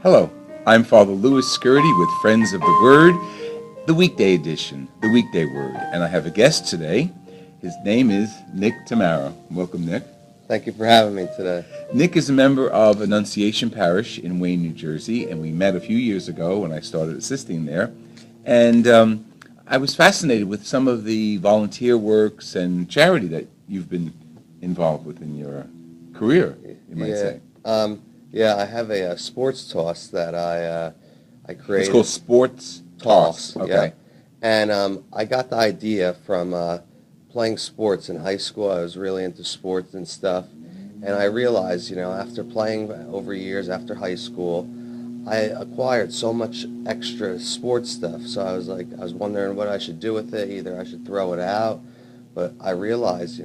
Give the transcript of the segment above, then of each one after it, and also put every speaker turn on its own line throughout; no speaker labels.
Hello, I'm Father Louis Scurdy with Friends of the Word, the weekday edition, the weekday word. And I have a guest today. His name is Nick Tamara. Welcome, Nick.
Thank you for having me today.
Nick is a member of Annunciation Parish in Wayne, New Jersey, and we met a few years ago when I started assisting there. And I was fascinated with some of the volunteer works and charity that you've been involved with in your career, you might
Yeah,
say.
I have a sports toss that I
It's
created.
called Sports Toss.
Yeah,
Okay.
and I got the idea from playing sports in high school. I was really into sports and stuff, and I realized, after playing over years after high school, I acquired so much extra sports stuff. So I was wondering what I should do with it. Either I should throw it out, but I realized,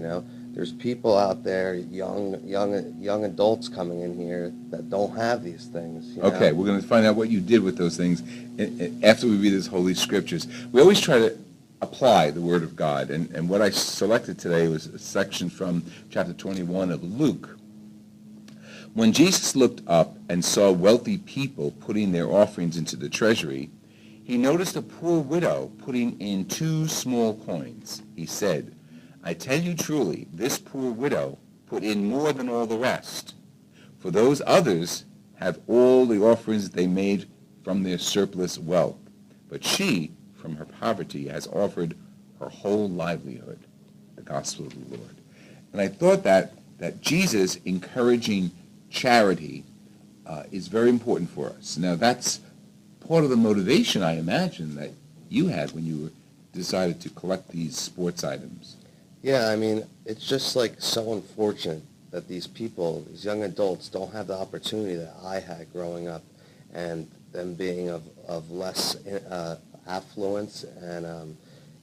there's people out there, young adults coming in here that don't have these things.
Okay, we're going to find out what you did with those things after we read his Holy Scriptures. We always try to apply the Word of God, and what I selected today was a section from chapter 21 of Luke. When Jesus looked up and saw wealthy people putting their offerings into the treasury, he noticed a poor widow putting in 2 small coins. He said, "I tell you truly, this poor widow put in more than all the rest. For those others have all the offerings they made from their surplus wealth. But she, from her poverty, has offered her whole livelihood." The gospel of the Lord. And I thought that Jesus encouraging charity is very important for us. Now, that's part of the motivation, I imagine, that you had when you decided to collect these sports items.
Yeah, I mean, it's just like so unfortunate that these people, these young adults, don't have the opportunity that I had growing up, and them being of less affluence, and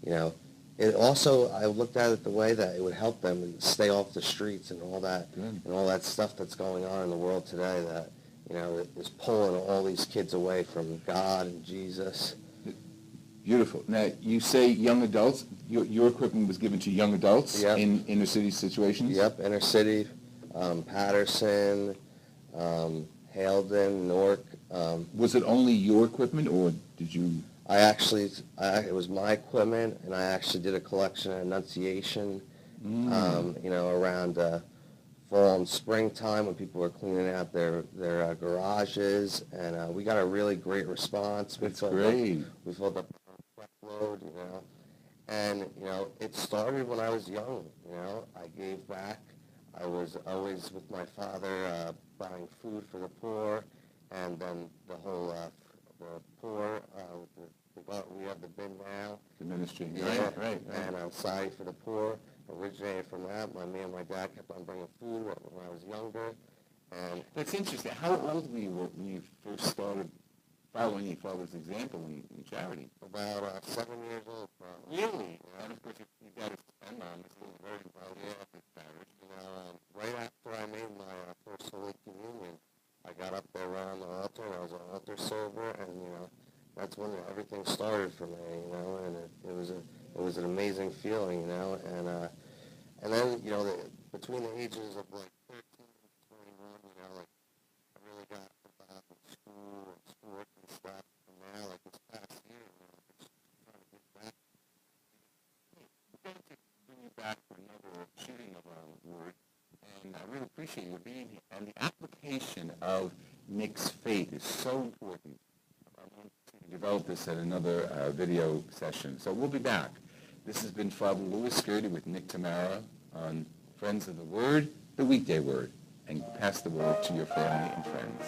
you know, it also, I looked at it the way that it would help them stay off the streets and all that,
Good.
and all that stuff that's going on in the world today that is pulling all these kids away from God and Jesus.
Beautiful. Now, you say young adults. Your equipment was given to young adults
Yep.
in inner city situations?
Yep, inner city, Patterson, Haledon, Newark.
Was it only your equipment, or did you...
It was my equipment, and I actually did a collection at Annunciation, around fall and springtime when people were cleaning out their garages, and we got a really great response.
That's great.
We filled up a truckload, and, it started when I was young, I gave back. I was always with my father buying food for the poor, and then the whole the poor, we have the bin now.
The ministry.
Yeah,
Right.
and Society for the Poor originated from that. Me and my dad kept on bringing food when I was younger. And
That's interesting. How old were you when you first started following your father's example in charity?
about 7 years old, probably.
Really?
Yeah.
And of course, you got to spend on this was very involved with marriage.
Right after I made my first Holy Communion, I got up there around the altar, and I was an altar server, and that's when everything started for me, and it was an amazing feeling, and then between the ages of like 13 and 21, like I really got involved in school and sports and stuff, and now like this past year, just trying to get back.
We're going to bring you back for another shooting of our word, and I really appreciate you being here. And the application of Nick's faith is so important. I want to develop this at another video session. So we'll be back. This has been Father Louis Scurdy with Nick Tamara on Friends of the Word, the weekday word, and pass the word to your family and friends.